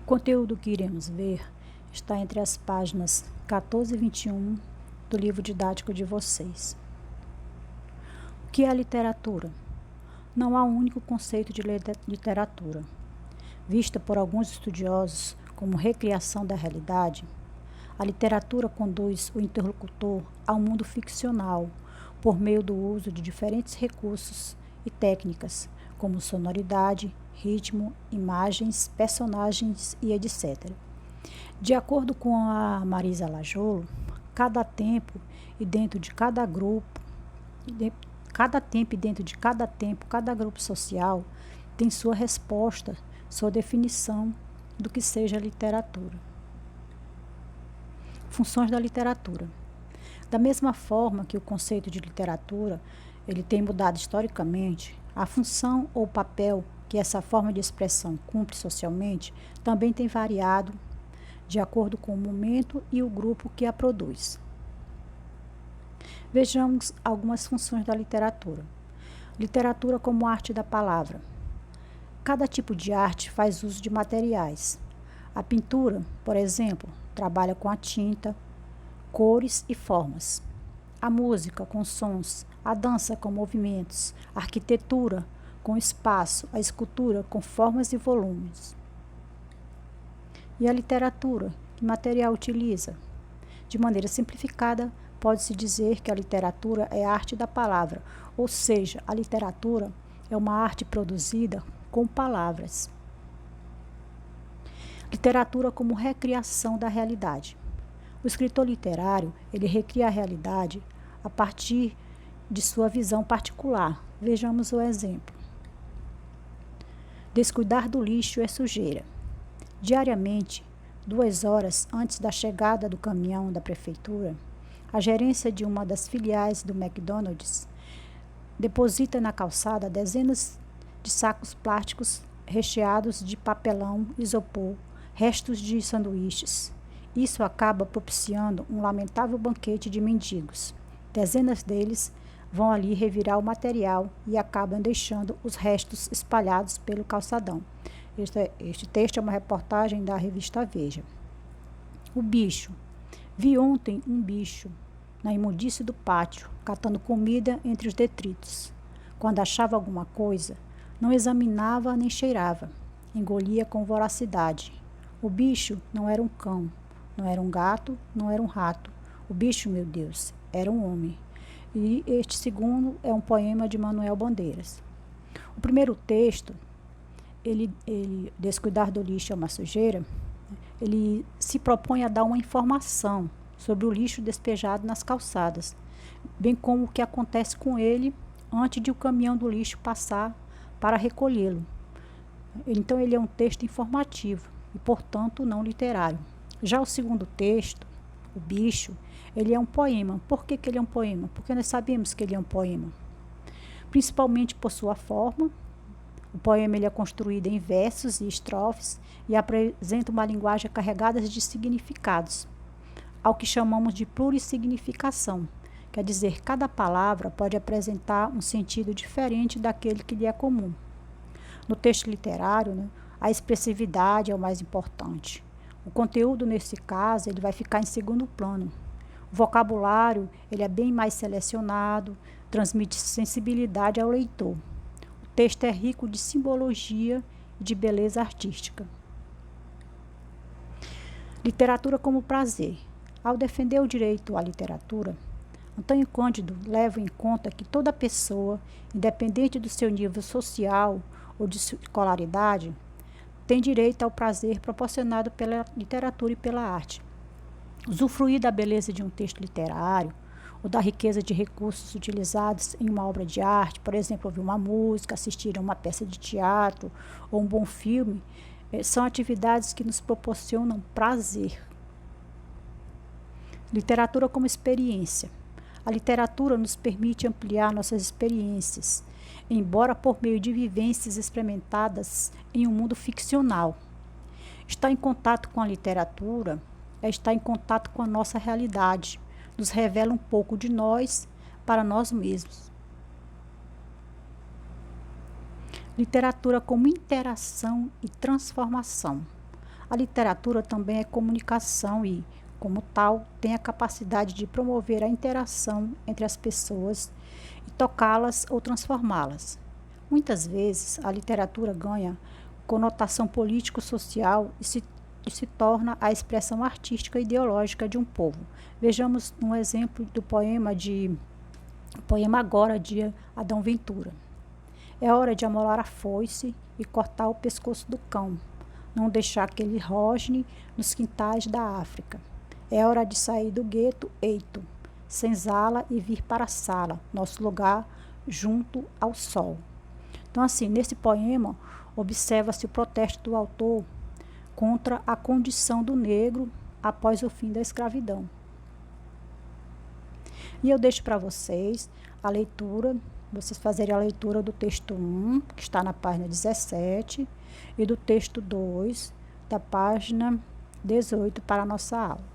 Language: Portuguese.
O conteúdo que iremos ver está entre as páginas 14 e 21 do livro didático de vocês. O que é a literatura? Não há um único conceito de literatura. Vista por alguns estudiosos como recriação da realidade, a literatura conduz o interlocutor ao mundo ficcional por meio do uso de diferentes recursos e técnicas, como sonoridade, ritmo, imagens, personagens e etc. De acordo com a Marisa Lajolo, cada tempo e dentro de cada grupo, cada grupo social tem sua resposta, sua definição do que seja literatura. Funções da literatura. Da mesma forma que o conceito de literatura ele tem mudado historicamente, a função ou papel que essa forma de expressão cumpre socialmente também tem variado de acordo com o momento e o grupo que a produz. Vejamos algumas funções da literatura. Literatura como arte da palavra. Cada tipo de arte faz uso de materiais. A pintura, por exemplo, trabalha com a tinta, cores e formas. A música com sons, a dança com movimentos, a arquitetura com espaço, a escultura com formas e volumes. E a literatura, que material utiliza? De maneira simplificada, pode-se dizer que a literatura é a arte da palavra, ou seja, a literatura é uma arte produzida com palavras. Literatura como recriação da realidade. O escritor literário, ele recria a realidade a partir de sua visão particular. Vejamos o exemplo. Descuidar do lixo é sujeira. Diariamente, 2 horas antes da chegada do caminhão da prefeitura, a gerência de uma das filiais do McDonald's deposita na calçada dezenas de sacos plásticos recheados de papelão, isopor, restos de sanduíches. Isso acaba propiciando um lamentável banquete de mendigos. Dezenas deles vão ali revirar o material e acabam deixando os restos espalhados pelo calçadão. Este texto é uma reportagem da revista Veja. O bicho. Vi ontem um bicho na imundície do pátio, catando comida entre os detritos. Quando achava alguma coisa, não examinava nem cheirava. Engolia com voracidade. O bicho não era um cão, não era um gato, não era um rato. O bicho, meu Deus, era um homem. E este segundo é um poema de Manuel Bandeiras. O primeiro texto, ele Descuidar do lixo é uma sujeira, ele se propõe a dar uma informação sobre o lixo despejado nas calçadas, bem como o que acontece com ele antes de o caminhão do lixo passar para recolhê-lo. Então ele é um texto informativo e, portanto, não literário. Já o segundo texto, o bicho, ele é um poema. Por que ele é um poema? Porque nós sabemos que ele é um poema. Principalmente por sua forma. O poema ele é construído em versos e estrofes e apresenta uma linguagem carregada de significados, ao que chamamos de plurissignificação. Quer dizer, cada palavra pode apresentar um sentido diferente daquele que lhe é comum. No texto literário, a expressividade é o mais importante. O conteúdo, nesse caso, ele vai ficar em segundo plano. O vocabulário ele é bem mais selecionado, transmite sensibilidade ao leitor. O texto é rico de simbologia e de beleza artística. Literatura como prazer. Ao defender o direito à literatura, Antônio Cândido leva em conta que toda pessoa, independente do seu nível social ou de escolaridade, tem direito ao prazer proporcionado pela literatura e pela arte. Usufruir da beleza de um texto literário ou da riqueza de recursos utilizados em uma obra de arte, por exemplo, ouvir uma música, assistir a uma peça de teatro ou um bom filme, são atividades que nos proporcionam prazer. Literatura como experiência. A literatura nos permite ampliar nossas experiências, embora por meio de vivências experimentadas em um mundo ficcional. Estar em contato com a literatura é estar em contato com a nossa realidade, nos revela um pouco de nós para nós mesmos. Literatura como interação e transformação. A literatura também é comunicação e, como tal, tem a capacidade de promover a interação entre as pessoas e tocá-las ou transformá-las. Muitas vezes, a literatura ganha conotação político-social e se torna a expressão artística e ideológica de um povo. Vejamos um exemplo do poema Agora, de Adão Ventura. É hora de amolar a foice e cortar o pescoço do cão, não deixar que ele rosne nos quintais da África. É hora de sair do gueto eito, senzala e vir para a sala, nosso lugar junto ao sol. Então, assim, nesse poema, observa-se o protesto do autor contra a condição do negro após o fim da escravidão. E eu deixo para vocês a leitura, vocês fazerem a leitura do texto 1, que está na página 17, e do texto 2, da página 18, para a nossa aula.